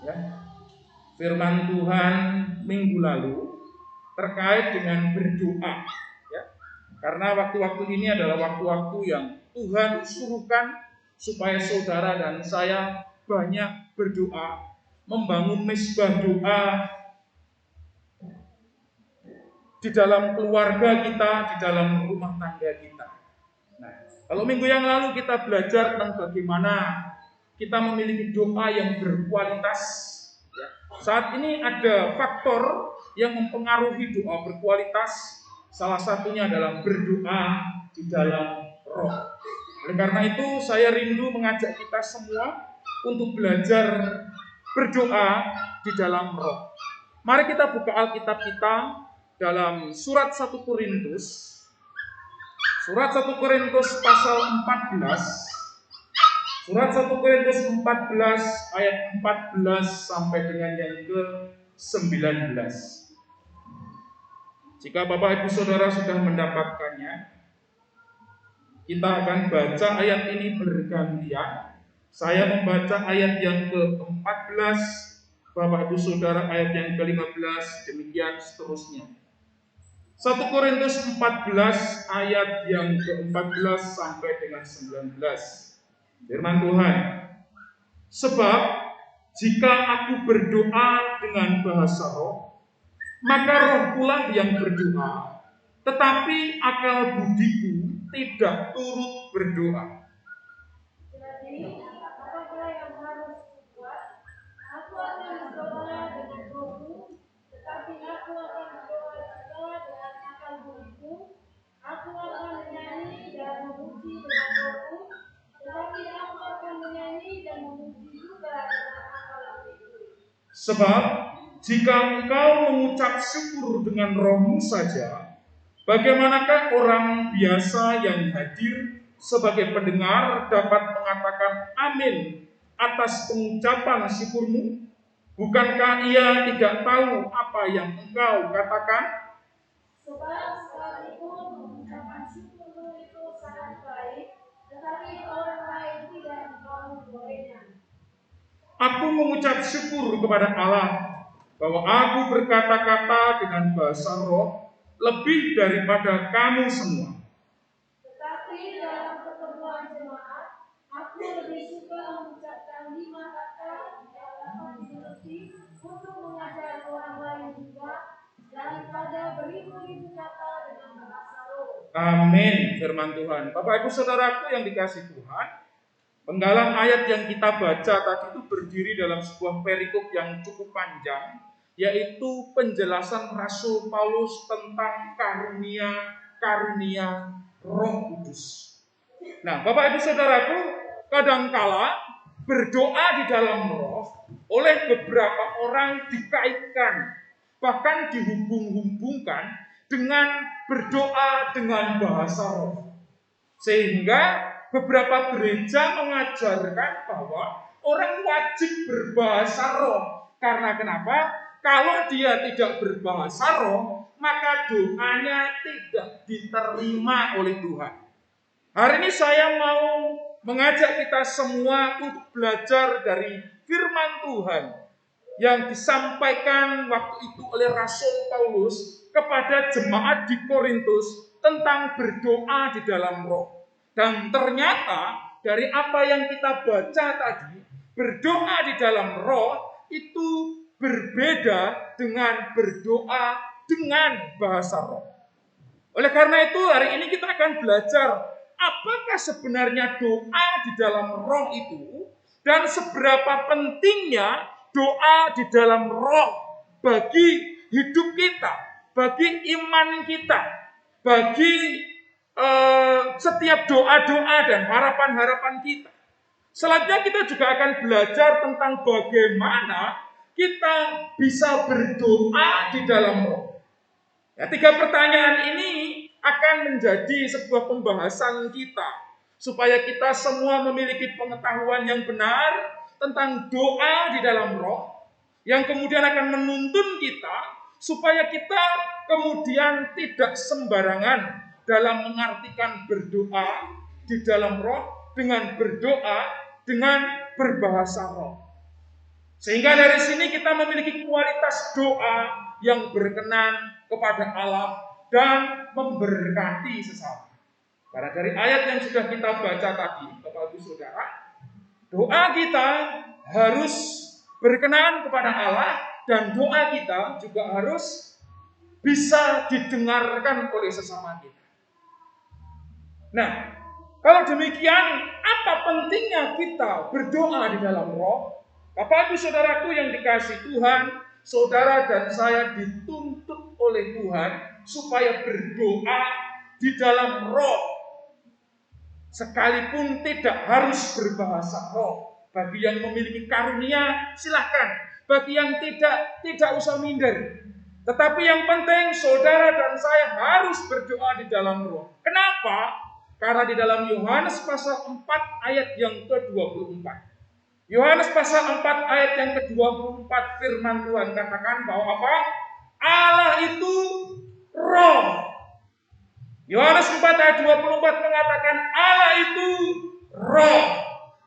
ya, firman Tuhan minggu lalu terkait dengan berdoa, ya. Karena waktu-waktu ini adalah waktu-waktu yang Tuhan suruhkan supaya saudara dan saya banyak berdoa, membangun mesbah doa di dalam keluarga kita, di dalam rumah tangga kita. Nah, kalau minggu yang lalu kita belajar tentang bagaimana kita memiliki doa yang berkualitas, ya. Saat ini ada faktor yang mempengaruhi doa berkualitas. Salah satunya adalah berdoa di dalam roh. Oleh karena itu saya rindu mengajak kita semua untuk belajar berdoa di dalam roh. Mari kita buka Alkitab kita dalam surat 1 Korintus. Surat 1 Korintus pasal 14. Surat 1 Korintus 14 ayat 14 sampai dengan yang ke-19. Jika Bapak Ibu Saudara sudah mendapatkannya, kita akan baca ayat ini bergantian. Saya membaca ayat yang ke-14, Bapak Ibu Saudara ayat yang ke-15, demikian seterusnya. 1 Korintus 14 ayat yang ke-14 sampai dengan 19. Firman Tuhan, sebab jika aku berdoa dengan bahasa roh, maka roh pula yang berdoa, tetapi akal budiku tidak turut berdoa. Jadi, apakah yang harus kubuat? Aku akan berdoa dengan rohku, tetapi aku akan berdoa juga dengan akal budiku. Aku akan menyanyi dan memuji dengan rohku, tetapi aku akan menyanyi dan memuji juga dengan akal budiku. Sebab jika engkau mengucap syukur dengan rohmu saja, bagaimanakah orang biasa yang hadir sebagai pendengar dapat mengatakan amin atas pengucapan syukurmu? Bukankah ia tidak tahu apa yang engkau katakan? Sebab sekalipun mengucapkan syukurmu itu sangat baik, tetapi orang lain tidak tahu bolehnya. Aku mengucap syukur kepada Allah bahwa aku berkata-kata dengan bahasa roh lebih daripada kamu semua. Tetapi dalam pertemuan jemaat, aku lebih suka mengucapkan 5 kata yang dapat dimengerti untuk mengajar orang lain juga, daripada beribu-ribu kata dengan bahasa roh. Amin, firman Tuhan. Bapak Ibu Saudaraku yang dikasihi Tuhan, penggalan ayat yang kita baca tadi itu berdiri dalam sebuah perikop yang cukup panjang, yaitu penjelasan Rasul Paulus tentang karunia Roh Kudus. Nah, Bapak Ibu Saudaraku, kadangkala berdoa di dalam roh oleh beberapa orang dikaitkan, bahkan dihubung-hubungkan dengan berdoa dengan bahasa roh. Sehingga beberapa gereja mengajarkan bahwa orang wajib berbahasa roh. Karena kenapa? Kalau dia tidak berbahasa roh, maka doanya tidak diterima oleh Tuhan. Hari ini saya mau mengajak kita semua untuk belajar dari firman Tuhan yang disampaikan waktu itu oleh Rasul Paulus kepada jemaat di Korintus tentang berdoa di dalam roh. Dan ternyata dari apa yang kita baca tadi, berdoa di dalam roh itu berbeda dengan berdoa dengan bahasa roh. Oleh karena itu hari ini kita akan belajar apakah sebenarnya doa di dalam roh itu dan seberapa pentingnya doa di dalam roh bagi hidup kita, bagi iman kita, bagi setiap doa-doa dan harapan-harapan kita. Selanjutnya kita juga akan belajar tentang bagaimana kita bisa berdoa di dalam roh. Ya, 3 pertanyaan ini akan menjadi sebuah pembahasan kita supaya kita semua memiliki pengetahuan yang benar tentang doa di dalam roh yang kemudian akan menuntun kita supaya kita kemudian tidak sembarangan dalam mengartikan berdoa di dalam roh dengan berdoa dengan berbahasa roh. Sehingga dari sini kita memiliki kualitas doa yang berkenan kepada Allah dan memberkati sesama. Karena dari ayat yang sudah kita baca tadi, Bapak Ibu Saudara, doa kita harus berkenan kepada Allah dan doa kita juga harus bisa didengarkan oleh sesama kita. Nah, kalau demikian, apa pentingnya kita berdoa di dalam roh? Bapak Ibu Saudaraku yang dikasihi Tuhan, saudara dan saya dituntut oleh Tuhan supaya berdoa di dalam roh. Sekalipun tidak harus berbahasa roh. Bagi yang memiliki karunia, silahkan. Bagi yang tidak usah minder. Tetapi yang penting saudara dan saya harus berdoa di dalam roh. Kenapa? Karena di dalam Yohanes pasal 4 ayat yang ke-24. Yohanes pasal 4 ayat yang ke-24 firman Tuhan katakan bahwa apa? Allah itu roh. Yohanes 4 ayat 24 mengatakan Allah itu roh.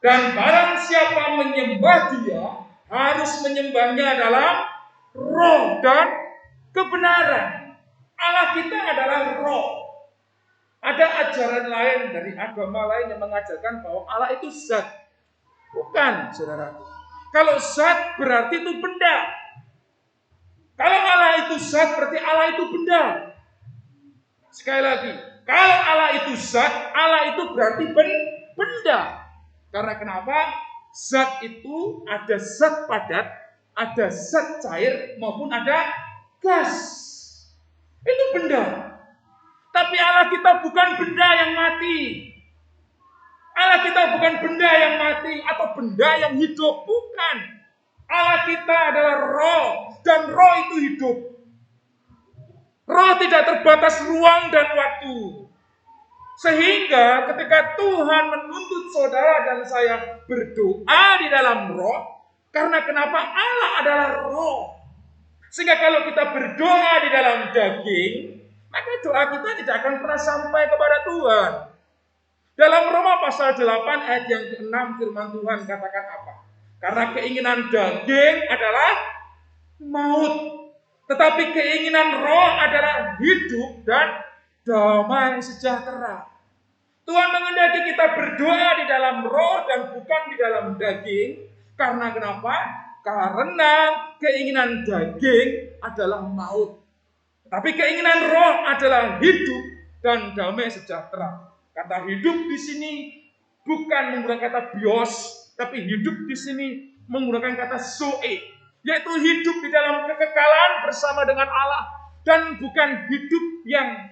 Dan barang siapa menyembah dia harus menyembahnya dalam roh dan kebenaran. Allah kita adalah roh. Ada ajaran lain dari agama lain yang mengajarkan bahwa Allah itu zat. Bukan, saudara. Kalau zat berarti itu benda. Kalau Allah itu zat berarti Allah itu benda. Sekali lagi, kalau Allah itu zat, Allah itu berarti benda. Karena kenapa? Zat itu ada zat padat, ada zat cair, maupun ada gas. Itu benda. Tapi Allah kita bukan benda yang mati. Allah kita bukan benda yang mati atau benda yang hidup. Bukan. Allah kita adalah roh. Dan roh itu hidup. Roh tidak terbatas ruang dan waktu. Sehingga ketika Tuhan menuntut saudara dan saya berdoa di dalam roh. Karena kenapa? Allah adalah roh. Sehingga kalau kita berdoa di dalam daging, maka doa kita tidak akan pernah sampai kepada Tuhan. Dalam Roma pasal 8 ayat yang ke-6 firman Tuhan katakan apa? Karena keinginan daging adalah maut. Tetapi keinginan roh adalah hidup dan damai sejahtera. Tuhan mengendaki kita berdoa di dalam roh dan bukan di dalam daging. Karena kenapa? Karena keinginan daging adalah maut. Tapi keinginan roh adalah hidup dan damai sejahtera. Kata hidup di sini bukan menggunakan kata bios, tapi hidup di sini menggunakan kata zoe, yaitu hidup di dalam kekekalan bersama dengan Allah dan bukan hidup yang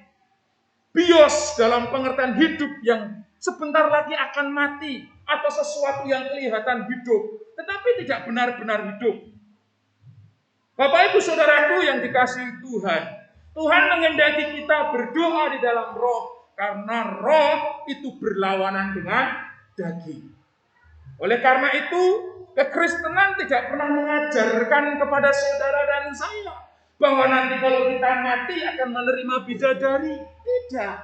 bios dalam pengertian hidup yang sebentar lagi akan mati atau sesuatu yang kelihatan hidup, tetapi tidak benar-benar hidup. Bapak Ibu Saudaraku yang dikasihi Tuhan, Tuhan mengendaki kita berdoa di dalam roh. Karena roh itu berlawanan dengan daging. Oleh karena itu, kekristenan tidak pernah mengajarkan kepada saudara dan saya bahwa nanti kalau kita mati akan menerima bidadari. Tidak.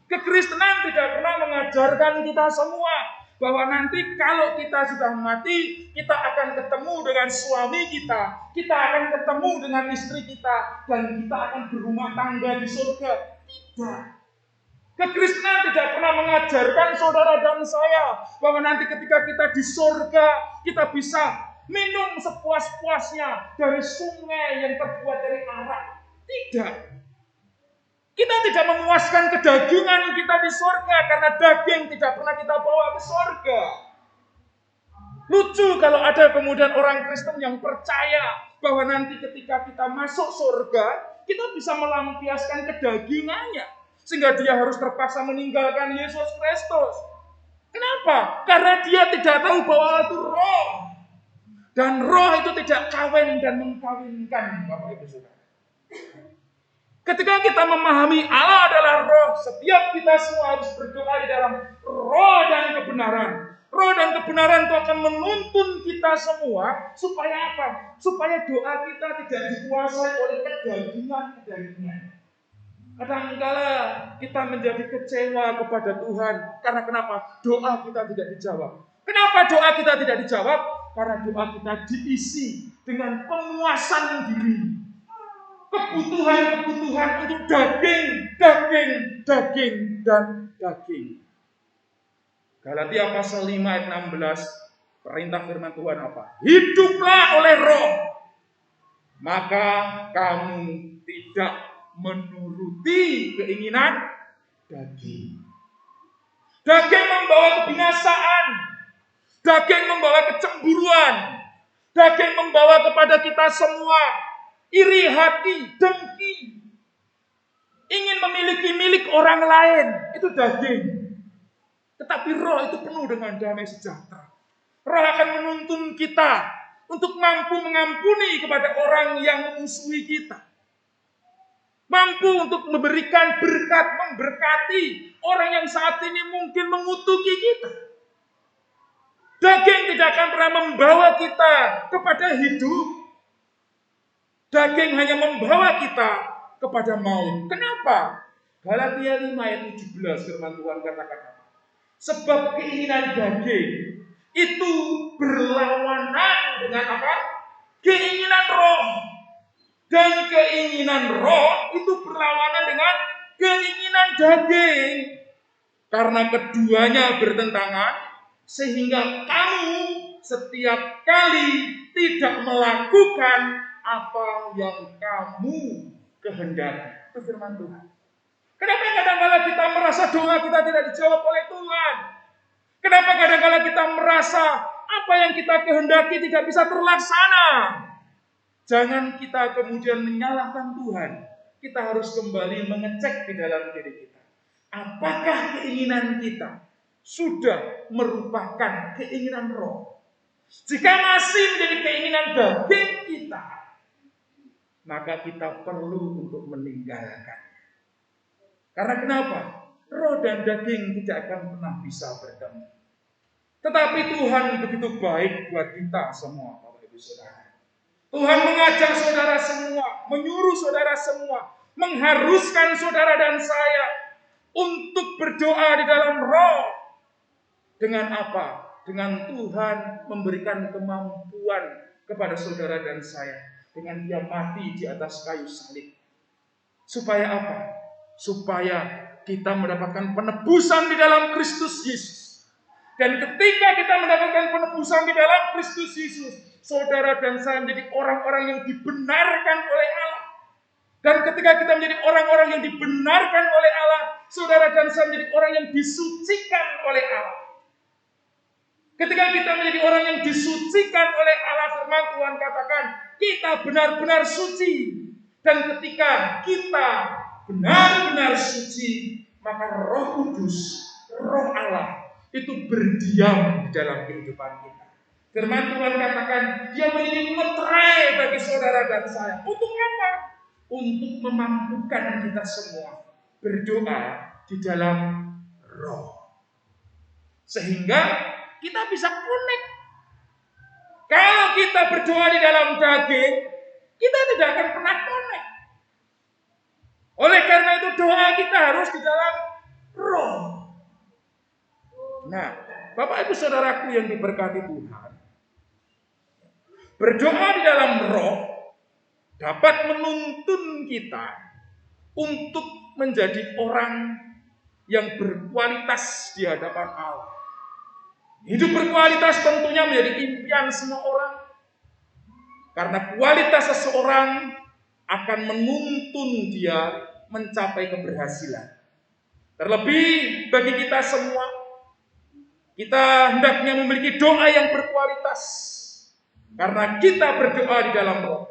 Kekristenan tidak pernah mengajarkan kita semua bahwa nanti kalau kita sudah mati, kita akan ketemu dengan suami kita akan ketemu dengan istri kita, dan kita akan berumah tangga di surga. Tidak. Kekristenan tidak pernah mengajarkan saudara dan saya bahwa nanti ketika kita di surga, kita bisa minum sepuas-puasnya dari sungai yang terbuat dari arak. Tidak. Kita tidak memuaskan kedagingan kita di surga karena daging tidak pernah kita bawa ke surga. Lucu kalau ada kemudian orang Kristen yang percaya bahwa nanti ketika kita masuk surga, kita bisa melampiaskan kedagingannya. Sehingga dia harus terpaksa meninggalkan Yesus Kristus. Kenapa? Karena dia tidak tahu bahwa Allah itu roh. Dan roh itu tidak kawin dan mengkawinkan, Bapak Ibu Saudara. Ketika kita memahami Allah adalah roh, setiap kita semua harus berdoa di dalam roh dan kebenaran. Roh dan kebenaran itu akan menuntun kita semua supaya apa? Supaya doa kita tidak dikuasai oleh kedagingan-kedagingan. Kadang-kala kita menjadi kecewa kepada Tuhan. Karena kenapa? Doa kita tidak dijawab. Kenapa doa kita tidak dijawab? Karena doa kita diisi dengan pemuasan diri. Kebutuhan-kebutuhan untuk daging, dan daging. Galatia pasal 5 ayat 16, perintah firman Tuhan apa? Hiduplah oleh Roh, maka kamu tidak menuruti keinginan daging. Daging membawa kebinasaan, daging membawa kecemburuan, daging membawa kepada kita semua iri hati, dengki, ingin memiliki milik orang lain, itu daging. Tetapi roh itu penuh dengan damai sejahtera. Roh akan menuntun kita untuk mampu mengampuni kepada orang yang memusuhi kita. Mampu untuk memberikan berkat, memberkati orang yang saat ini mungkin mengutuki kita. Daging tidak akan pernah membawa kita kepada hidup. Daging hanya membawa kita kepada maut. Kenapa? Galatia 5 ayat 17 firman Tuhan katakan, sebab keinginan daging itu berlawanan dengan apa? Keinginan roh. Dan keinginan roh itu berlawanan dengan keinginan daging. Karena keduanya bertentangan, sehingga kamu setiap kali tidak melakukan apa yang kamu kehendaki. Itu firman Tuhan. Kenapa kadang-kadang kita merasa doa kita tidak dijawab oleh Tuhan? Kenapa kadang-kadang kita merasa apa yang kita kehendaki tidak bisa terlaksana? Jangan kita kemudian menyalahkan Tuhan. Kita harus kembali mengecek di dalam diri kita. Apakah keinginan kita sudah merupakan keinginan roh? Jika masih menjadi keinginan daging kita, maka kita perlu untuk meninggalkan. Karena kenapa? Roh dan daging tidak akan pernah bisa bertemu. Tetapi Tuhan begitu baik buat kita semua, Bapak Ibu Saudara. Tuhan mengajak saudara semua, menyuruh saudara semua, mengharuskan saudara dan saya untuk berdoa di dalam roh. Dengan apa? Dengan Tuhan memberikan kemampuan kepada saudara dan saya. Dengan dia mati di atas kayu salib. Supaya apa? Supaya kita mendapatkan penebusan di dalam Kristus Yesus. Dan ketika kita mendapatkan penebusan di dalam Kristus Yesus, saudara dan saya menjadi orang-orang yang dibenarkan oleh Allah. Dan ketika kita menjadi orang-orang yang dibenarkan oleh Allah, saudara dan saya menjadi orang yang disucikan oleh Allah. Ketika kita menjadi orang yang disucikan oleh Allah, firman Tuhan katakan, kita benar-benar suci. Dan ketika kita benar-benar suci, maka Roh Kudus, Roh Allah, itu berdiam di dalam kehidupan kita. Firman Tuhan katakan, dia menjadi meterai bagi saudara dan saya. Untuk apa? Untuk memampukan kita semua berdoa di dalam roh. Sehingga kita bisa connect. Kalau kita berdoa di dalam daging, kita tidak akan pernah connect. Oleh karena itu doa kita harus di dalam roh. Nah, Bapak Ibu Saudaraku yang diberkati Tuhan, berdoa di dalam roh dapat menuntun kita untuk menjadi orang yang berkualitas di hadapan Allah. Hidup berkualitas tentunya menjadi impian semua orang. Karena kualitas seseorang akan menuntun dia mencapai keberhasilan. Terlebih bagi kita semua, kita hendaknya memiliki doa yang berkualitas. Karena kita berdoa di dalam roh,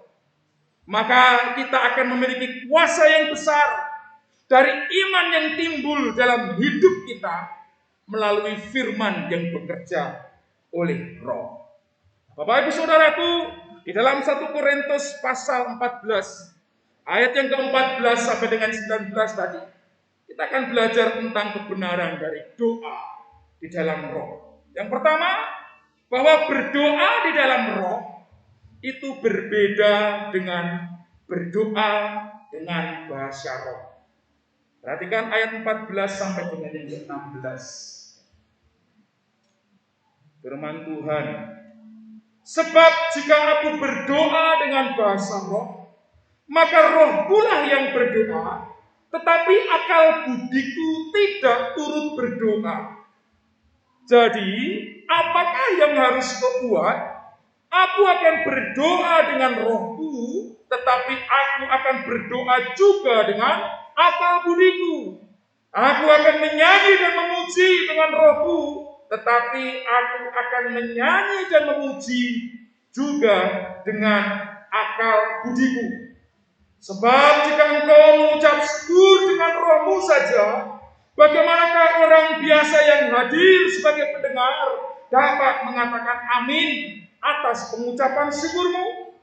maka kita akan memiliki kuasa yang besar dari iman yang timbul dalam hidup kita melalui firman yang bekerja oleh roh. Bapak Ibu Saudaraku, di dalam 1 Korintus pasal 14, ayat yang ke-14 sampai dengan 19 tadi, kita akan belajar tentang kebenaran dari doa di dalam roh. Yang pertama, bahwa berdoa di dalam roh itu berbeda dengan berdoa dengan bahasa roh. Perhatikan ayat 14 sampai dengan yang ke-16. Firman Tuhan, Sebab jika aku berdoa dengan bahasa roh, maka roh pula yang berdoa, tetapi akal budiku tidak turut berdoa. Jadi, apakah yang harus kau buat? Aku akan berdoa dengan rohku, tetapi aku akan berdoa juga dengan akal budiku. Aku akan menyanyi dan memuji dengan rohku, tetapi aku akan menyanyi dan memuji juga dengan akal budiku. Sebab jika engkau mengucap syukur dengan rohmu saja, bagaimanakah orang biasa yang hadir sebagai pendengar dapat mengatakan amin atas pengucapan syukurmu?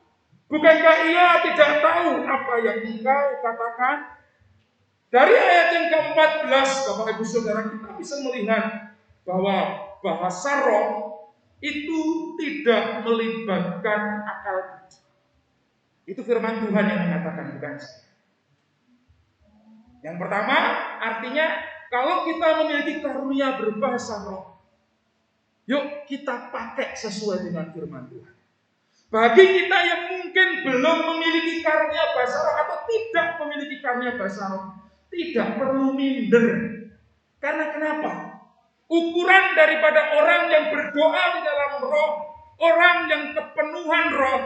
Bukankah ia tidak tahu apa yang engkau katakan? Dari ayat yang ke-14, Bapak Ibu Saudara, kita bisa melihat bahwa bahasa roh itu tidak melibatkan akal budi. Itu firman Tuhan yang mengatakan, bukan saya. Yang pertama, artinya kalau kita memiliki karunia berbahasa roh, yuk kita pakai sesuai dengan firman Tuhan. Bagi kita yang mungkin belum memiliki karunia bahasa roh atau tidak memiliki karunia bahasa roh, tidak perlu minder. Karena kenapa? Ukuran daripada orang yang berdoa di dalam roh, orang yang kepenuhan roh,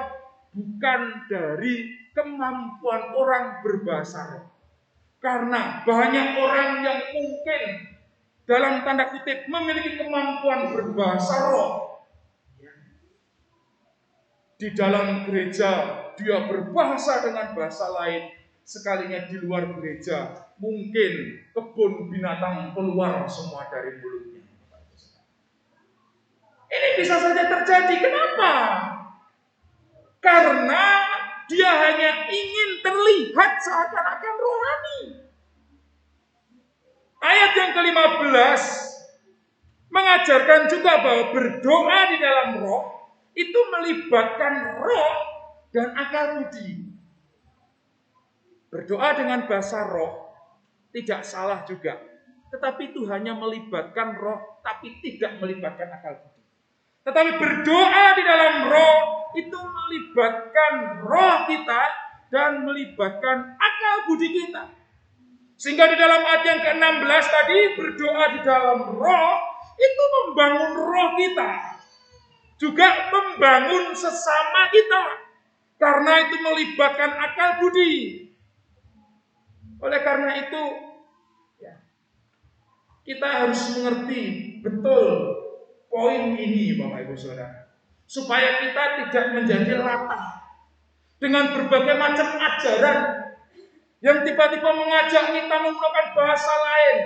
bukan dari kemampuan orang berbahasa roh. Karena banyak orang yang mungkin dalam tanda kutip memiliki kemampuan berbahasa roh. Di dalam gereja dia berbahasa dengan bahasa lain, sekalinya di luar gereja mungkin kebun binatang keluar semua dari mulutnya. Ini bisa saja terjadi. Kenapa? Karena dia hanya ingin terlihat seakan-akan rohani. Ayat yang ke-15 mengajarkan juga bahwa berdoa di dalam roh itu melibatkan roh dan akal budi. Berdoa dengan bahasa roh tidak salah juga, tetapi itu hanya melibatkan roh, tapi tidak melibatkan akal budi. Tetapi berdoa di dalam roh itu melibatkan roh kita dan melibatkan akal budi kita. Sehingga di dalam ayat yang ke-16 tadi, berdoa di dalam roh itu membangun roh kita, juga membangun sesama kita, karena itu melibatkan akal budi. Oleh karena itu, kita harus mengerti betul poin ini, Bapak Ibu Saudara, supaya kita tidak menjadi latah dengan berbagai macam ajaran yang tiba-tiba mengajak kita menggunakan bahasa lain,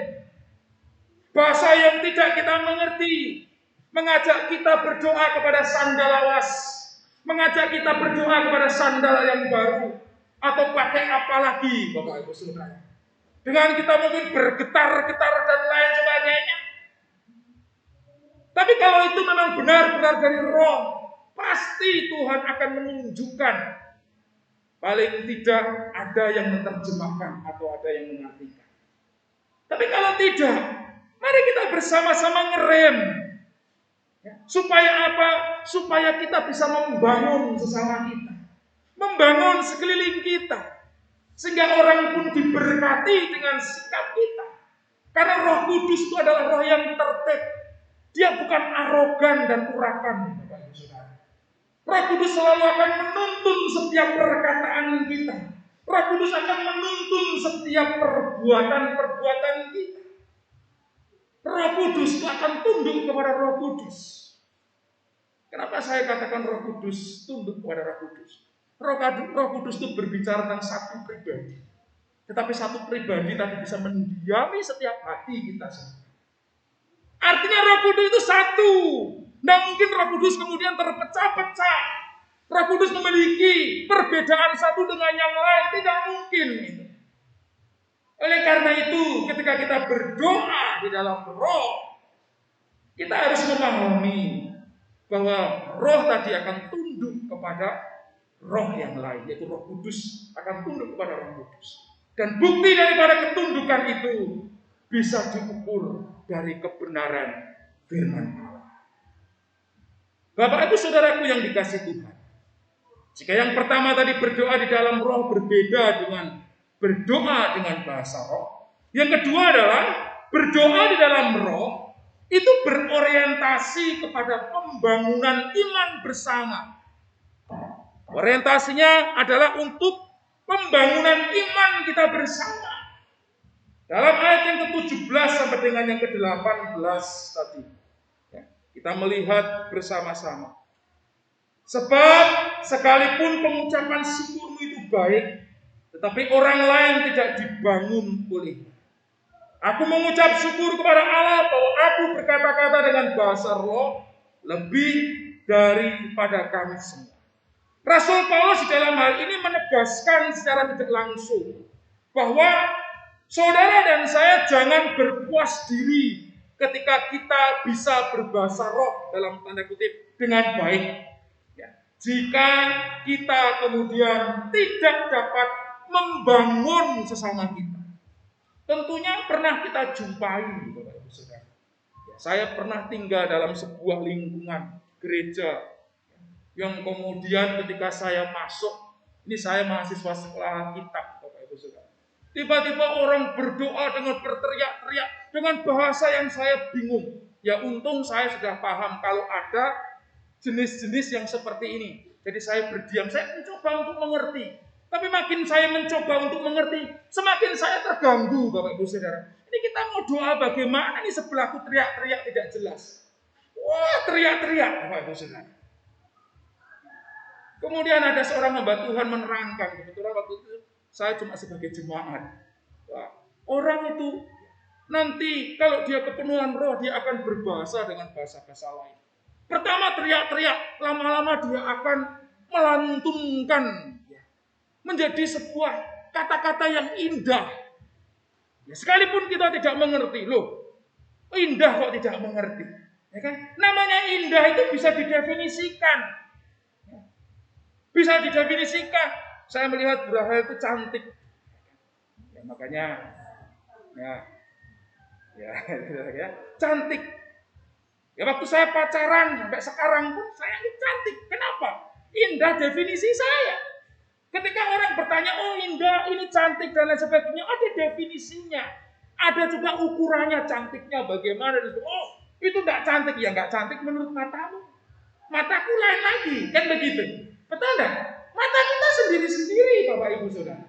bahasa yang tidak kita mengerti, mengajak kita berdoa kepada sandal lawas, mengajak kita berdoa kepada sandal yang baru, atau pakai apa lagi, Bapak Ibu Saudara, dengan kita mungkin bergetar-getar dan lain sebagainya. Tapi kalau itu memang benar-benar dari roh, pasti Tuhan akan menunjukkan. Paling tidak ada yang menerjemahkan atau ada yang mengartikan. Tapi kalau tidak, mari kita bersama-sama ngerem. Supaya apa? Supaya kita bisa membangun sesama kita, membangun sekeliling kita, sehingga orang pun diberkati dengan sikap kita. Karena Roh Kudus itu adalah roh yang tertib. Dia bukan arogan dan urakan. Roh Kudus selalu akan menuntun setiap perkataan kita. Roh Kudus akan menuntun setiap perbuatan-perbuatan kita. Roh Kudus akan tunduk kepada Roh Kudus. Kenapa saya katakan Roh Kudus tunduk kepada Roh Kudus? Roh Kudus itu berbicara tentang satu pribadi. Tetapi satu pribadi tadi bisa mendiami setiap hati kita semua. Artinya Roh Kudus itu satu. Tidak mungkin Roh Kudus kemudian terpecah-pecah. Roh Kudus memiliki perbedaan satu dengan yang lain. Tidak mungkin. Oleh karena itu, ketika kita berdoa di dalam roh, kita harus memahami bahwa roh tadi akan tunduk kepada roh yang lain, yaitu Roh Kudus akan tunduk kepada Roh Kudus. Dan bukti daripada ketundukan itu bisa diukur dari kebenaran firman Allah. Bapak Ibu Saudaraku yang dikasihi Tuhan, jika yang pertama tadi berdoa di dalam roh berbeda dengan berdoa dengan bahasa roh, yang kedua adalah berdoa di dalam roh itu berorientasi kepada pembangunan iman bersama. Orientasinya adalah untuk pembangunan iman kita bersama. Dalam ayat yang ke-17 sampai dengan yang ke-18 tadi, kita melihat bersama-sama. Sebab sekalipun pengucapan syukurmu itu baik, tetapi orang lain tidak dibangun oleh. Aku mengucap syukur kepada Allah bahwa aku berkata-kata dengan bahasa roh lebih daripada kami semua. Rasul Paulus di dalam hal ini menegaskan secara tidak langsung bahwa saudara dan saya jangan berpuas diri ketika kita bisa berbahasa roh dalam tanda kutip dengan baik. Ya. Jika kita kemudian tidak dapat membangun sesama kita, tentunya pernah kita jumpai, Bapak Ibu Saudara. Ya, saya pernah tinggal dalam sebuah lingkungan gereja yang kemudian ketika saya masuk, ini saya mahasiswa sekolah kitab, Bapak Ibu Saudara. Tiba-tiba orang berdoa dengan berteriak-teriak dengan bahasa yang saya bingung. Ya untung saya sudah paham kalau ada jenis-jenis yang seperti ini. Jadi saya berdiam, saya mencoba untuk mengerti. Tapi makin saya mencoba untuk mengerti, semakin saya terganggu, Bapak Ibu Saudara. Ini kita mau doa bagaimana nih sebelahku teriak-teriak tidak jelas. Wah, teriak-teriak, Bapak Ibu Saudara. Kemudian ada seorang hamba Tuhan menerangkan, kebetulan waktu itu saya cuma sebagai jemaat. Wah, orang itu nanti kalau dia kepenuhan roh, dia akan berbahasa dengan bahasa-bahasa lain. Pertama teriak-teriak, lama-lama dia akan melantunkan menjadi sebuah kata-kata yang indah. Ya, sekalipun kita tidak mengerti, loh, indah kok tidak mengerti. Ya kan? Namanya indah itu bisa didefinisikan. Bisa didefinisikan. Saya melihat Bu Rahel itu cantik. Ya, makanya ya, cantik. Ya waktu saya pacaran sampai sekarang pun saya ini cantik. Kenapa? Indah definisi saya. Ketika orang bertanya, oh indah, ini cantik dan lain sebagainya, ada definisinya. Ada juga ukurannya cantiknya bagaimana. Oh itu enggak cantik. Ya enggak cantik menurut matamu. Mataku lain lagi. Kan begitu. Betul enggak? Mata kita sendiri-sendiri, Bapak Ibu Saudara.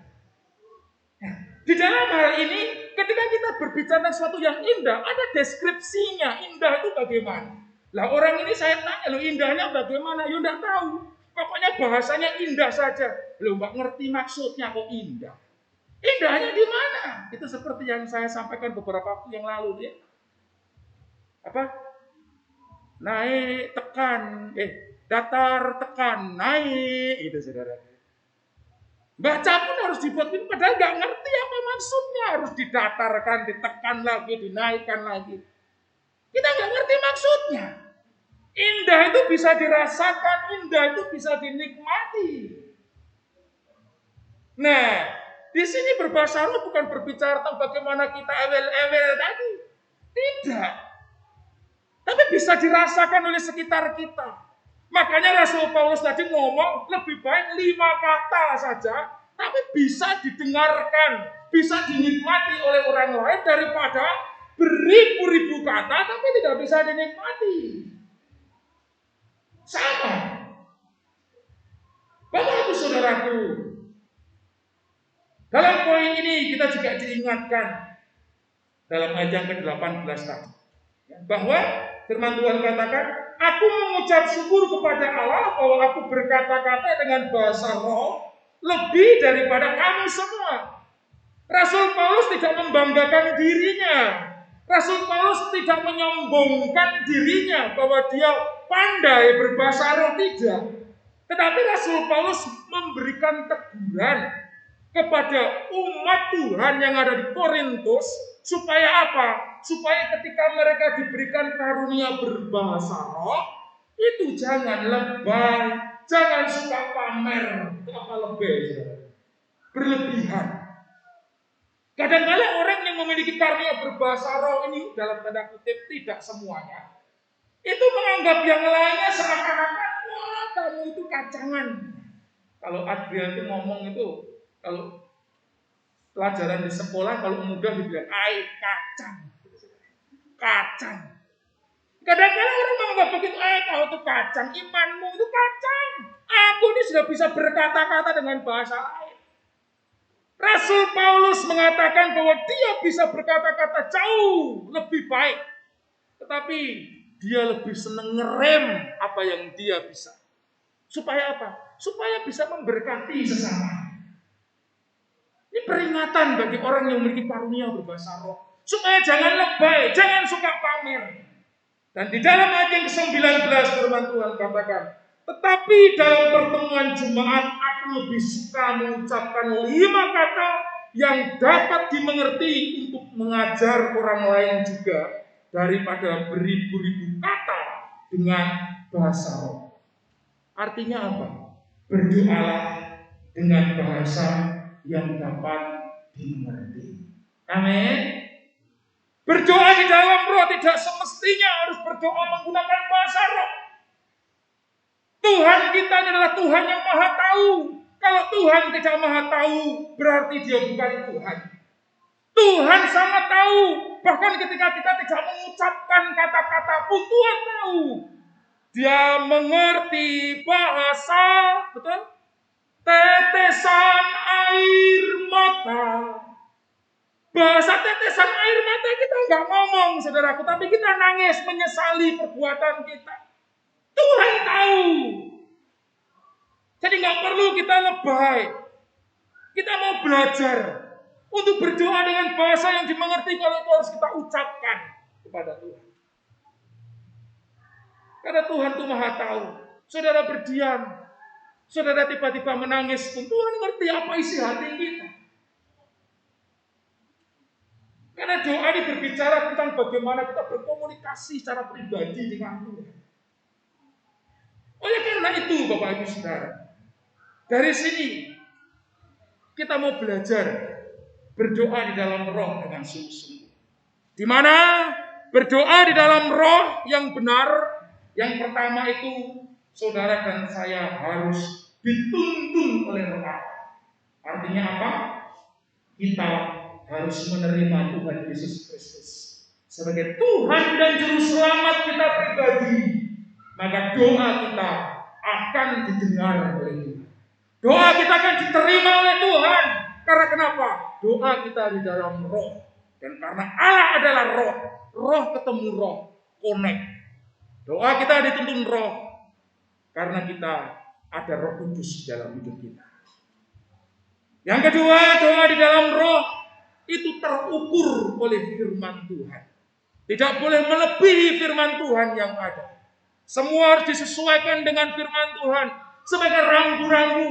Nah, di dalam hal ini, ketika kita berbicara sesuatu yang indah, ada deskripsinya. Indah itu bagaimana? Lah orang ini saya tanya, lo indahnya bagaimana? Ya enggak tahu. Pokoknya bahasanya indah saja. Lo enggak ngerti maksudnya kok indah. Indahnya di mana? Itu seperti yang saya sampaikan beberapa waktu yang lalu, ya. Apa? Naik, tekan, datar, tekan, naik, itu saudara. Baca pun harus dibuat ini, padahal nggak ngerti apa maksudnya. Harus didatarkan, ditekan lagi, dinaikkan lagi. Kita nggak ngerti maksudnya. Indah itu bisa dirasakan, indah itu bisa dinikmati. Nah, di sini berbahasa roh bukan berbicara tentang bagaimana kita ewel-ewel tadi. Tidak. Tapi bisa dirasakan oleh sekitar kita. Makanya Rasul Paulus tadi ngomong lebih baik 5 kata saja, tapi bisa didengarkan, bisa dinikmati oleh orang lain daripada beribu-ribu kata tapi tidak bisa dinikmati. Sama. Bapak Ibu Saudaraku, dalam poin ini kita juga diingatkan dalam ayat yang ke-18 tadi, bahwa firman Tuhan katakan, aku mengucap syukur kepada Allah bahwa aku berkata-kata dengan bahasa roh lebih daripada kamu semua. Rasul Paulus tidak membanggakan dirinya. Rasul Paulus tidak menyombongkan dirinya bahwa dia pandai berbahasa roh, tidak. Tetapi Rasul Paulus memberikan teguran kepada umat Tuhan yang ada di Korintus. Supaya apa? Supaya ketika mereka diberikan karunia berbahasa roh, itu jangan lebay, jangan suka pamer. Apa lebay? Berlebihan. Kadang-kadang orang yang memiliki karunia berbahasa roh ini dalam tanda kutip tidak semuanya. Itu menganggap yang lainnya seakan-akan, wah kamu itu kacangan. Kalau Adrian itu ngomong itu, kalau pelajaran di sekolah, kalau mudah dibilang, kacang. Kacang. Kadang-kadang orang menganggap begitu, kau itu kacang, imanmu itu kacang. Aku ini sudah bisa berkata-kata dengan bahasa lain. Rasul Paulus mengatakan bahwa dia bisa berkata-kata jauh lebih baik. Tetapi dia lebih senang ngerem apa yang dia bisa. Supaya apa? Supaya bisa memberkati sesama. Ini peringatan bagi orang yang memiliki karunia berbahasa roh. Supaya jangan lebay, jangan suka pamer. Dan di dalam ayat yang ke-19 firman Tuhan katakan, tetapi dalam pertemuan jemaat aku lebih suka mengucapkan 5 kata yang dapat dimengerti untuk mengajar orang lain juga daripada beribu-ribu kata dengan bahasa roh. Artinya apa? Berdoalah dengan bahasa yang dapat dimengerti. Amin. Berdoa di dalam roh tidak semestinya harus berdoa menggunakan bahasa roh. Tuhan kita adalah Tuhan yang maha tahu. Kalau Tuhan tidak maha tahu, berarti dia bukan Tuhan. Tuhan sangat tahu. Bahkan ketika kita tidak mengucapkan kata-kata pun Tuhan tahu. Dia mengerti bahasa, betul? Tetesan air mata. Bahasa tetesan air mata kita nggak ngomong, saudaraku, tapi kita nangis menyesali perbuatan kita. Tuhan tahu. Jadi nggak perlu kita lebay. Kita mau belajar untuk berdoa dengan bahasa yang dimengerti, kalau itu harus kita ucapkan kepada Tuhan. Karena Tuhan itu maha tahu. Saudara berdiam, saudara tiba-tiba menangis pun Tuhan ngerti apa isi hati kita. Karena doa ini berbicara tentang bagaimana kita berkomunikasi secara pribadi dengan Tuhan. Oleh karena itu, Bapak Ibu Saudara, dari sini kita mau belajar berdoa di dalam roh dengan sungguh-sungguh. Di mana berdoa di dalam roh yang benar, yang pertama itu saudara dan saya harus dituntun oleh roh Allah. Artinya apa? Kita harus menerima Tuhan Yesus Kristus sebagai Tuhan dan Juru Selamat kita pribadi. Maka doa kita akan didengar oleh Tuhan. Doa kita akan diterima oleh Tuhan. Karena kenapa? Doa kita di dalam roh. Dan karena Allah adalah roh, roh ketemu roh, connect. Doa kita dituntun roh. Karena kita ada Roh Kudus di dalam hidup kita. Yang kedua, doa di dalam roh itu terukur oleh firman Tuhan. Tidak boleh melebihi firman Tuhan yang ada. Semua harus disesuaikan dengan firman Tuhan. Sebagai rambu-rambu.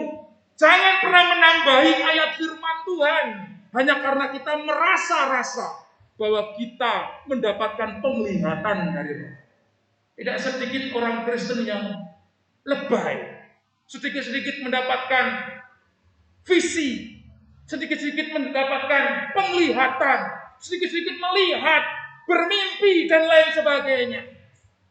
Jangan pernah menambahi ayat firman Tuhan hanya karena kita merasa-rasa bahwa kita mendapatkan penglihatan dari roh. Tidak sedikit orang Kristen yang lebay. Sedikit-sedikit mendapatkan visi, sedikit-sedikit mendapatkan penglihatan, sedikit-sedikit melihat, bermimpi dan lain sebagainya.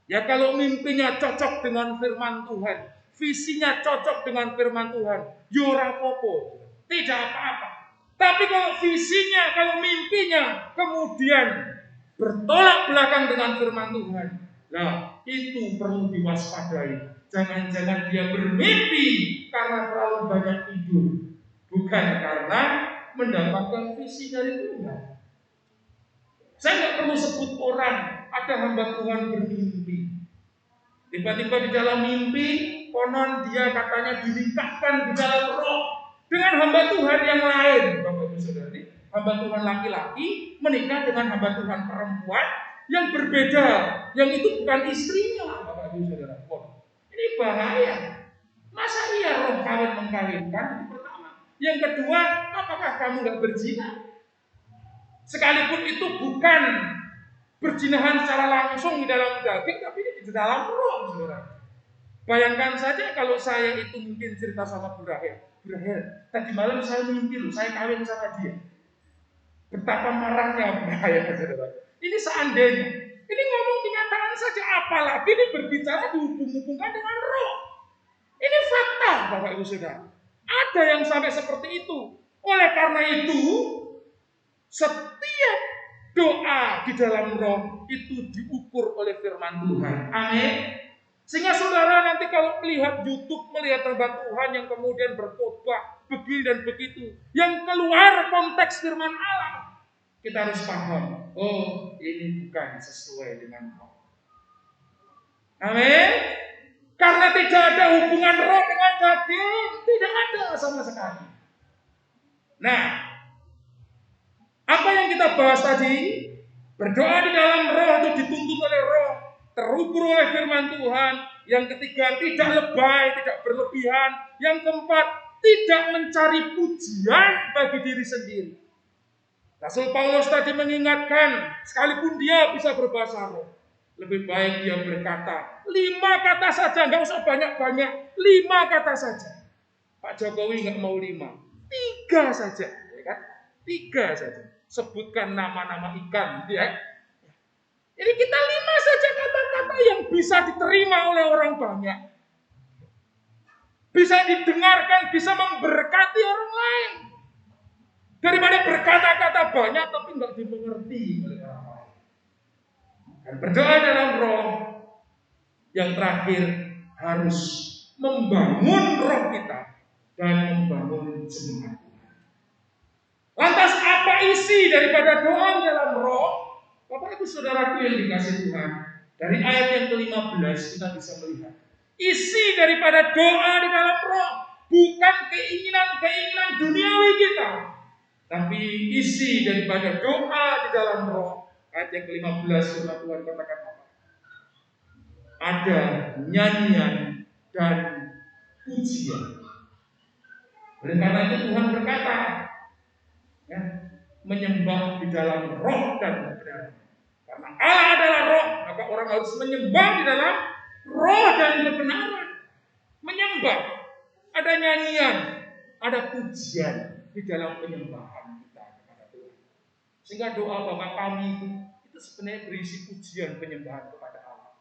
Ya kalau mimpinya cocok dengan firman Tuhan, visinya cocok dengan firman Tuhan, yora popo, tidak apa-apa. Tapi kalau visinya, kalau mimpinya kemudian bertolak belakang dengan firman Tuhan, nah itu perlu diwaspadai. Jangan-jangan dia bermimpi karena terlalu banyak tidur, bukan karena mendapatkan visi dari Tuhan. Saya nggak perlu sebut orang, ada hamba Tuhan bermimpi. Tiba-tiba di dalam mimpi, konon dia katanya dinikahkan di dalam roh dengan hamba Tuhan yang lain. Bapak Ibu Saudara, hamba Tuhan laki-laki menikah dengan hamba Tuhan perempuan yang berbeda, yang itu bukan istrinya. Bapak Ibu Saudara, ini bahaya. Masa iya roh kawin mengkawinkan? Itu pertama. Yang kedua, apakah kamu nggak berzina? Sekalipun itu bukan berzinahan secara langsung di dalam daging, tapi di dalam roh, saudara. Bayangkan saja kalau saya itu mungkin cerita sama Bu Rahel. Bu Rahel, tadi malam saya mimpi loh, saya kawin sama dia. Betapa marahnya Bu Rahel, saudara. Ini seandainya. Ini ngomong kenyataan saja, apalagi ini berbicara dihubung-hubungkan dengan roh. Ini fakta, Bapak Ibu Saudara. Ada yang sampai seperti itu. Oleh karena itu, setiap doa di dalam roh itu diukur oleh firman Tuhan. Amin. Sehingga saudara nanti kalau melihat YouTube, melihat hamba Tuhan yang kemudian berkhotbah begini dan begitu, yang keluar konteks firman Allah, kita harus paham, oh ini bukan sesuai dengan roh. Amin. Karena tidak ada hubungan roh dengan daging, tidak ada sama sekali. Nah, apa yang kita bahas tadi, berdoa di dalam roh itu dituntut oleh roh, terukur oleh firman Tuhan. Yang ketiga, tidak lebay, tidak berlebihan. Yang keempat, tidak mencari pujian bagi diri sendiri. Rasul Paulus tadi mengingatkan, sekalipun dia bisa berbahasa roh, lebih baik dia berkata 5 kata saja, nggak usah banyak-banyak, 5 kata saja. Pak Jokowi nggak mau 5, 3 saja, ya kan? 3 saja. Sebutkan nama-nama ikan, ya. Jadi kita 5 saja kata-kata yang bisa diterima oleh orang banyak, bisa didengarkan, bisa memberkati orang lain, daripada berkata-kata banyak tapi nggak dimengerti oleh orang lain. Dan berdoa dalam roh yang terakhir harus membangun roh kita dan membangun jemaat. Lantas apa isi daripada doa dalam roh? Bapak Ibu Saudaraku yang dikasihi Tuhan, dari ayat yang ke-15 kita bisa melihat isi daripada doa di dalam roh bukan keinginan-keinginan duniawi kita, tapi isi daripada doa di dalam roh. Ayat yang ke-15 firman Tuhan katakan apa? Ada nyanyian dan pujian. Oleh karena itu Tuhan berkata, ya, menyembah di dalam roh dan kebenaran. Karena Allah adalah roh, maka orang harus menyembah di dalam roh dan kebenaran. Menyembah, ada nyanyian, ada pujian di dalam penyembahan kita kepada Tuhan. Sehingga doa Bapa kami itu sebenarnya berisi pujian penyembahan kepada Allah.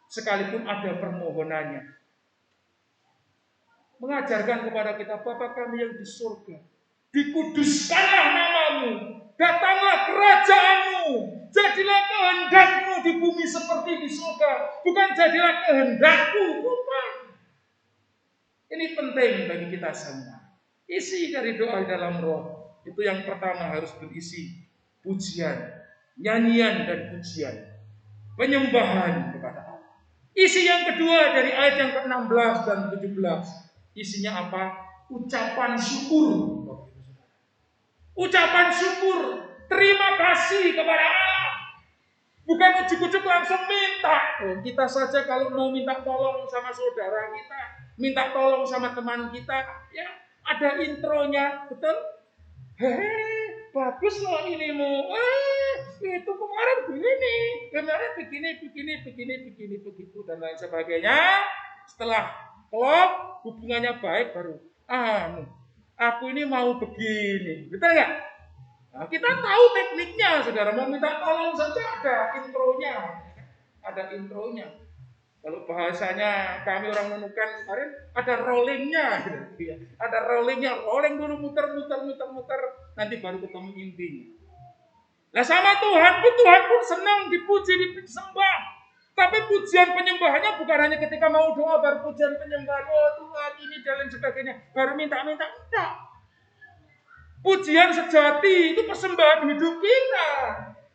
Sekalipun ada permohonannya, mengajarkan kepada kita, Bapa kami yang di surga, dikuduskanlah namamu, datanglah kerajaanmu, jadilah kehendakmu di bumi seperti di surga, bukan jadilah kehendakku, bukan. Ini penting bagi kita semua. Isi dari doa dalam roh itu yang pertama harus berisi pujian, nyanyian dan pujian, penyembahan kepada Allah. Isi yang kedua dari ayat yang ke-16 dan 17, isinya apa? Ucapan syukur. Ucapan syukur, terima kasih kepada Allah. Bukan ujuk-ujuk langsung minta. Kita saja kalau mau minta tolong sama saudara kita, minta tolong sama teman kita, ya ada intronya, betul? Hei, bagus loh inimu. Itu kemarin begini, begitu dan lain sebagainya. Setelah klop, hubungannya baik baru. Aku ini mau begini, betul nggak? Nah, kita tahu tekniknya, saudara. Mau minta tolong saja ada intronya, Kalau bahasanya kami orang Nunukan kemarin ada rollingnya, gitu. Ada rollingnya, rolling dulu muter, nanti baru ketemu intinya. Nah sama Tuhan pun senang dipuji, disembah. Tapi pujian penyembahannya bukan hanya ketika mau doa baru pujian penyembahan, oh Tuhan ini dan lain sebagainya, baru minta, enggak. Pujian sejati itu persembahan hidup kita.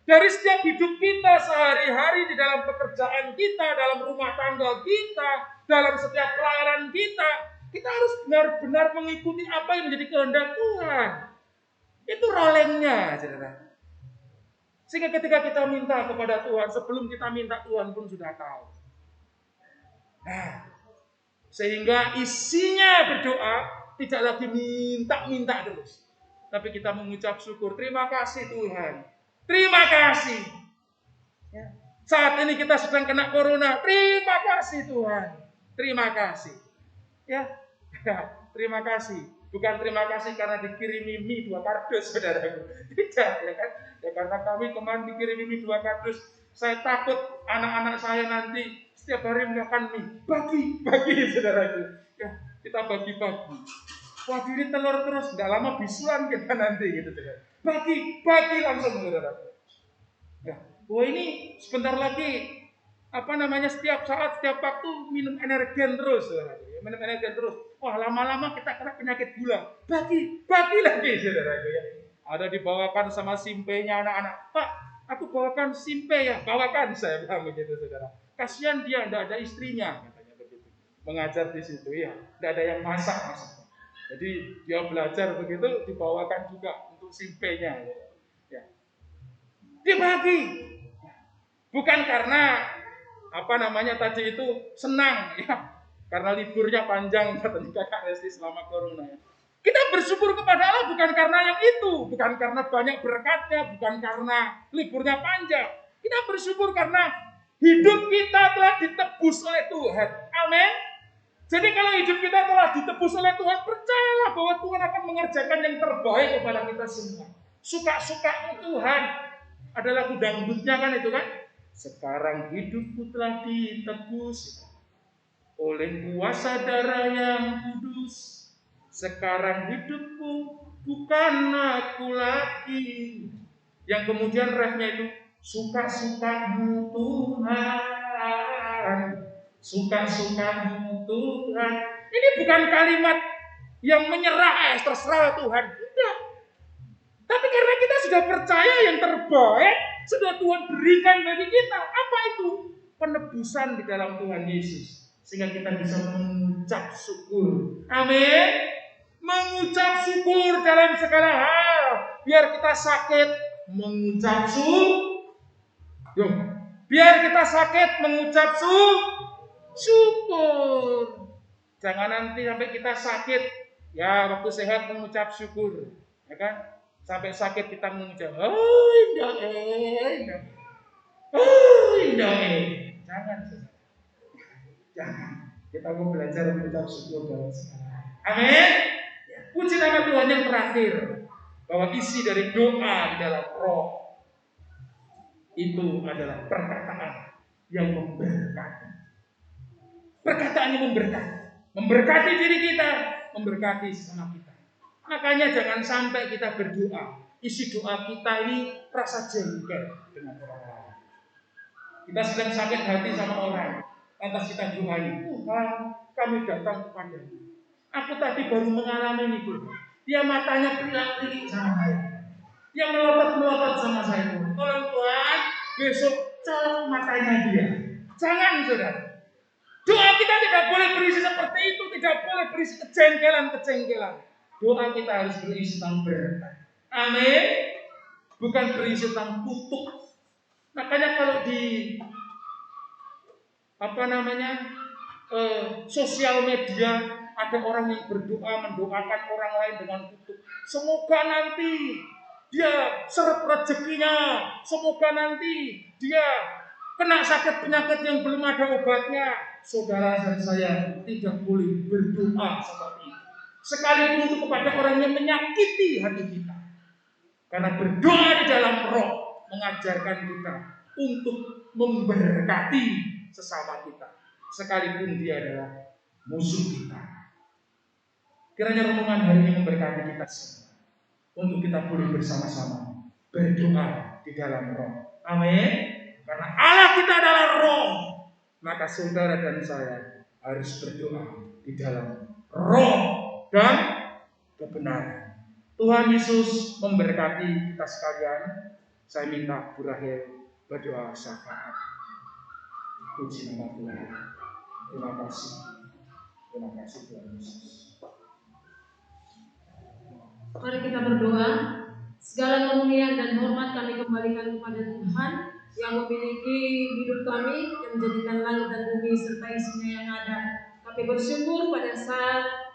Dari setiap hidup kita sehari-hari, di dalam pekerjaan kita, dalam rumah tangga kita, dalam setiap pelayanan kita, kita harus benar-benar mengikuti apa yang menjadi kehendak Tuhan. Itu rollingnya, saudara. Sehingga ketika kita minta kepada Tuhan, sebelum kita minta Tuhan pun sudah tahu. Nah, sehingga isinya berdoa tidak lagi minta terus, tapi kita mengucap syukur. Terima kasih Tuhan. Terima kasih. Ya. Saat ini kita sedang kena corona. Terima kasih Tuhan. Terima kasih. Ya. Terima kasih. Bukan terima kasih karena dikirimi mie 2 kardus, saudaraku. Tidak, ya kan? Ya karena kami kemarin dikirimi mie 2 kardus. Saya takut anak-anak saya nanti setiap hari makan mie. Bagi saudaraku. Ya, kita bagi-bagi. Waduh, ini telur terus, nggak lama bisulan kita nanti gitu saudara. Bagi langsung saudaraku. Ya, ini sebentar lagi setiap saat, setiap waktu minum energen terus, saudara. Minum energen terus. Wah, lama-lama kita kena penyakit gula. Bagi lagi, saudara. Ya. Ada dibawakan sama simpenya anak-anak. Pak, aku bawakan simpe ya. Bawakan, saya bilang begitu, saudara. Kasihan dia, tidak ada istrinya, katanya begitu. Mengajar di situ, ya. Tidak ada yang masak, maksudnya. Jadi dia belajar begitu, dibawakan juga untuk simpenya. Ya. Dia bagi. Bukan karena tadi itu senang ya, karena liburnya panjang katanya Kakak Resti selama corona ya. Kita bersyukur kepada Allah bukan karena yang itu, bukan karena banyak berkatnya, bukan karena liburnya panjang. Kita bersyukur karena hidup kita telah ditebus oleh Tuhan. Amin. Jadi kalau hidup kita telah ditebus oleh Tuhan, percayalah bahwa Tuhan akan mengerjakan yang terbaik kepada kita semua. Suka-suka Tuhan. Ada lagu dangdutnya kan itu kan? Sekarang hidupku telah ditebus oleh kuasa darah yang kudus. Sekarang hidupku bukan aku lagi. Yang kemudian refnya itu suka-sukamu Tuhan, suka-sukamu Tuhan. Ini bukan kalimat yang menyerah, terserah Tuhan. Tidak. Tapi karena kita sudah percaya yang terbaik sudah Tuhan berikan bagi kita. Apa itu? Penebusan di dalam Tuhan Yesus. Sehingga kita bisa mengucap syukur. Amin. Mengucap syukur dalam segala hal. Biar kita sakit, mengucap syukur. Biar kita sakit, mengucap syukur. Jangan nanti sampai kita sakit, ya waktu sehat mengucap syukur. Ya kan? Sampai sakit kita mengucap, jangan. Kita mau belajar mengucap syukur dalam segala. Amin. Puji nama Tuhan. Yang terakhir, bahwa isi dari doa di dalam roh itu adalah perkataan yang memberkati. Perkataan yang memberkati diri kita, memberkati sesama kita. Makanya jangan sampai kita berdoa, isi doa kita ini rasa jengkel dengan orang lain. Kita sedang sakit hati sama orang, lantas kita doain, Tuhan, kami datang kepadamu. Aku tadi baru mengalami itu. Dia matanya pelilik-pelilik sama saya. Dia melotot-melotot sama saya. Tolong Tuhan, besok colok matanya dia. Jangan, saudara. Doa kita tidak boleh berisi seperti itu, tidak boleh berisi kejengkelan. Doa kita harus berisi tentang berkat. Amin. Bukan berisi tentang kutuk. Makanya kalau di sosial media ada orang yang berdoa mendoakan orang lain dengan kutuk. Semoga nanti dia seret rezekinya. Semoga nanti dia kena sakit penyakit yang belum ada obatnya. Saudara dan saya tidak boleh berdoa seperti itu. Sekalipun itu kepada orang yang menyakiti hati kita. Karena berdoa di dalam roh mengajarkan kita untuk memberkati sesama kita. Sekalipun dia adalah musuh kita. Kiranya renungan hari ini memberkati kita semua. Untuk kita boleh bersama-sama berdoa di dalam roh. Amin. Karena Allah kita adalah roh. Maka saudara dan saya harus berdoa di dalam roh dan kebenaran. Tuhan Yesus memberkati kita sekalian. Saya minta Bu Rahel berdoa syafaat. Puji nama Tuhan. Terima kasih Tuhan Yesus. Mari kita berdoa. Segala kemuliaan dan hormat kami kembalikan kepada Tuhan yang memiliki hidup kami, yang menjadikan langit dan bumi serta isinya yang ada. Kami bersyukur pada saat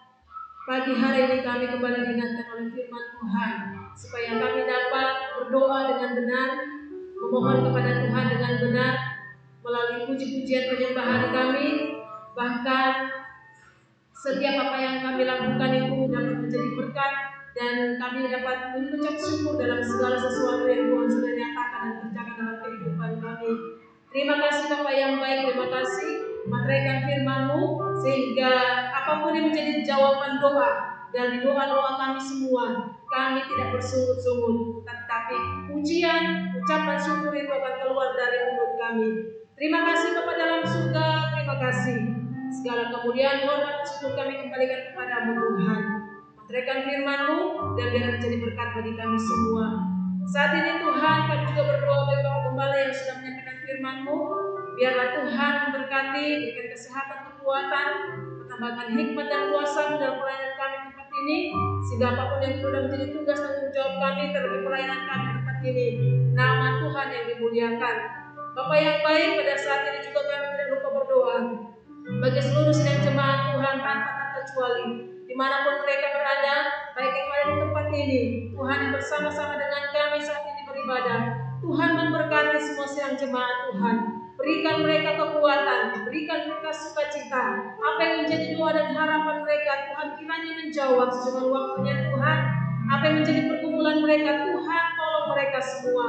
pagi hari ini kami kembali diingatkan oleh firman Tuhan, supaya kami dapat berdoa dengan benar, memohon kepada Tuhan dengan benar, melalui puji-pujian penyembahan kami. Bahkan setiap apa yang kami lakukan itu dapat menjadi berkat dan kami dapat mengucap syukur dalam segala sesuatu yang Tuhan sudah nyatakan dan kerjakan dalam kehidupan kami. Terima kasih Bapak yang baik, terima kasih meteraikan firman-Mu sehingga apapun yang menjadi jawaban doa dari doa-doa kami semua, kami tidak bersungut-sungut, tetapi pujian, ucapan syukur itu akan keluar dari mulut kami. Terima kasih Bapa dalam surga, terima kasih. Segala kemuliaan, hormat, syukur kami kembalikan kepadamu Tuhan. Meteraikan firman-Mu dan biar menjadi berkat bagi kami semua. Saat ini Tuhan, kami juga berdoa bagi Bapak Gembala yang sudah menyampaikan firman-Mu. Biarlah Tuhan memberkati, berikan kesehatan, kekuatan, tambahkan hikmat dan kuasa-Mu dalam pelayanan kami di tempat ini, sehingga apapun yang sudah menjadi tugas dan tanggung jawab kami terlebih pelayanan kami di tempat ini, nama Tuhan yang dimuliakan. Bapak yang baik, pada saat ini juga kami tidak lupa berdoa bagi seluruh sidang jemaat Tuhan tanpa terkecuali, dimanapun mereka berada, baik yang ada di tempat ini, Tuhan yang bersama-sama dengan kami saat ini beribadah. Tuhan memberkati semua sidang jemaat Tuhan. Berikan mereka kekuatan, berikan mereka sukacita. Apa yang menjadi doa dan harapan mereka, Tuhan kiranya menjawab sesuai waktunya Tuhan. Apa yang menjadi pergumulan mereka, Tuhan tolong mereka semua.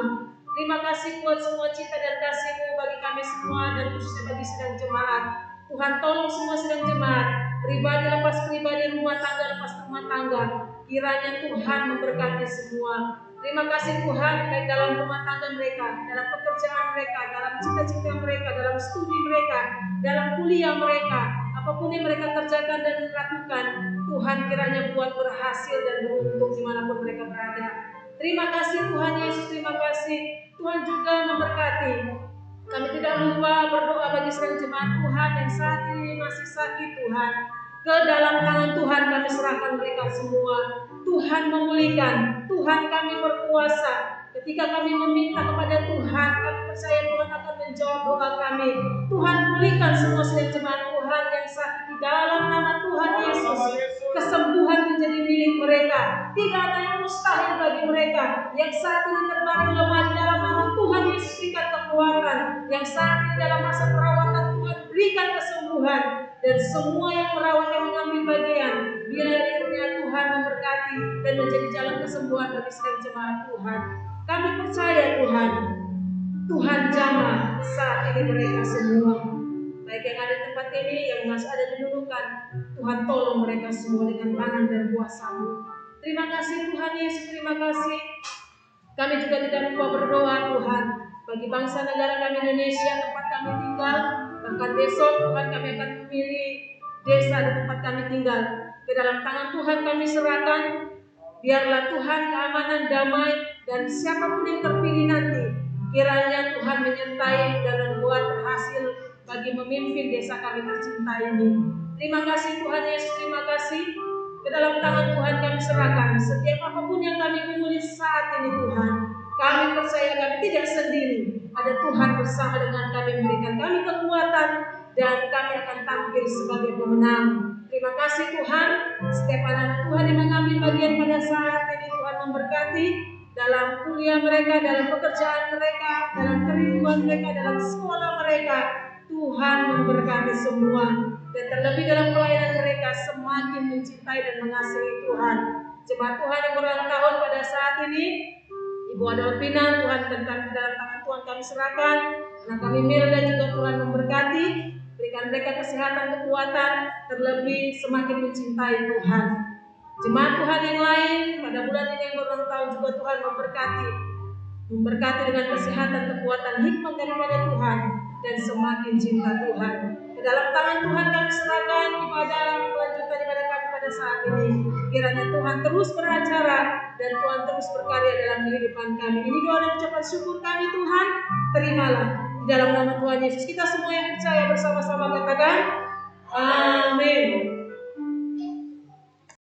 Terima kasih buat semua cinta dan kasih-Mu bagi kami semua dan khususnya bagi sidang jemaat. Tuhan tolong semua sidang jemaat, pribadi lepas pribadi, rumah tangga lepas rumah tangga. Kiranya Tuhan memberkati semua. Terima kasih Tuhan, baik dalam rumah tangga mereka, dalam pekerjaan mereka, dalam cita-cita mereka, dalam studi mereka, dalam kuliah mereka, apapun yang mereka kerjakan dan lakukan, Tuhan kiranya buat berhasil dan beruntung dimanapun mereka berada. Terima kasih Tuhan Yesus, terima kasih. Tuhan juga memberkati. Kami tidak lupa berdoa bagi seluruh jemaat Tuhan yang saat ini masih sakit Tuhan. Ke dalam tangan Tuhan kami serahkan mereka semua. Tuhan memulihkan, Tuhan kami berkuasa. Ketika kami meminta kepada Tuhan, kami percaya Tuhan akan menjawab doa kami. Tuhan pulihkan semua sidang jemaat Tuhan yang sakit di dalam nama Tuhan Yesus. Kesembuhan menjadi milik mereka. Tidak ada yang mustahil bagi mereka. Yang saat ini terbaring lemah di dalam nama Tuhan Yesus, berikan kekuatan. Yang saat ini dalam masa perawatan, Tuhan berikan kesembuhan. Dan semua yang merawat yang mengambil bagian, biarlah akhirnya Tuhan memberkati dan menjadi jalan kesembuhan bagi sedang jemaat Tuhan. Kami percaya Tuhan, Tuhan jamah saat ini mereka semua, baik yang ada di tempat ini, yang masih ada di dudukan, Tuhan tolong mereka semua dengan tangan dan kuasa-Mu. Terima kasih Tuhan Yesus, terima kasih. Kami juga tidak lupa berdoa Tuhan bagi bangsa negara kami Indonesia, tempat kami tinggal. Bahkan besok Tuhan kami akan memilih desa di tempat kami tinggal. Ke dalam tangan Tuhan kami serahkan. Biarlah Tuhan keamanan, damai, dan siapapun yang terpilih nanti, kiranya Tuhan menyertai dan membuat berhasil bagi memimpin desa kami tercinta ini. Terima kasih Tuhan Yesus, terima kasih. Ke dalam tangan Tuhan kami serahkan setiap apapun yang kami gumuli saat ini Tuhan. Kami percaya kami tidak sendiri. Ada Tuhan bersama dengan kami, memberikan kami kekuatan dan kami akan tampil sebagai pemenang. Terima kasih Tuhan. Setiap anak Tuhan yang mengambil bagian pada saat ini, Tuhan memberkati dalam kuliah mereka, dalam pekerjaan mereka, dalam kerinduan mereka, dalam sekolah mereka. Tuhan memberkati semua. Dan terlebih dalam pelayanan mereka semakin mencintai dan mengasihi Tuhan. Jemaat Tuhan yang berulang tahun pada saat ini, Ibu Adolfina, Tuhan dan kami dalam tangan Tuhan kami serahkan. Anak kami Milda juga Tuhan memberkati. Berikan mereka kesehatan, kekuatan, terlebih semakin mencintai Tuhan. Jemaat Tuhan yang lain pada bulan ini yang berulang tahun juga Tuhan memberkati dengan kesehatan, kekuatan, hikmat daripada Tuhan dan semakin cinta Tuhan. Ke dalam tangan Tuhan kami serahkan ibadah kelanjutan ibadah kami pada saat ini. Kiranya Tuhan terus beracara dan Tuhan terus berkarya dalam kehidupan kami. Ini doa dan ucapan syukur kami Tuhan. Terimalah di dalam nama Tuhan Yesus. Kita semua yang percaya bersama-sama katakan